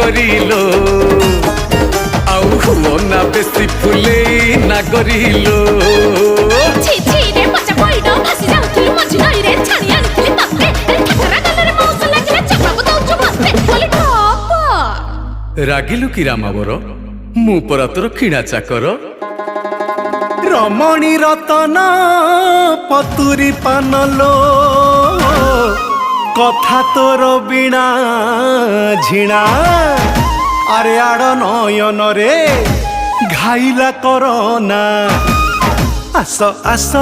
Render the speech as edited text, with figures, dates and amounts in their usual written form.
करिलो आउ हुओ ना बेसी फुले ना करिलो छि छि रे मजा पइडो भासी जाउथिलु मझी नई रे छाणी आनिथिलि तते ठाकरा गलरे मौस लागिले चपाबो दउछु मस्ते बोली टप रागिलु कि रामावर मु परा तोर किणा चाकर रमणी रतन पतुरी पानलो कथा तोर बिना झिणा अरे आड़ नयन रे घाइला करना आस आस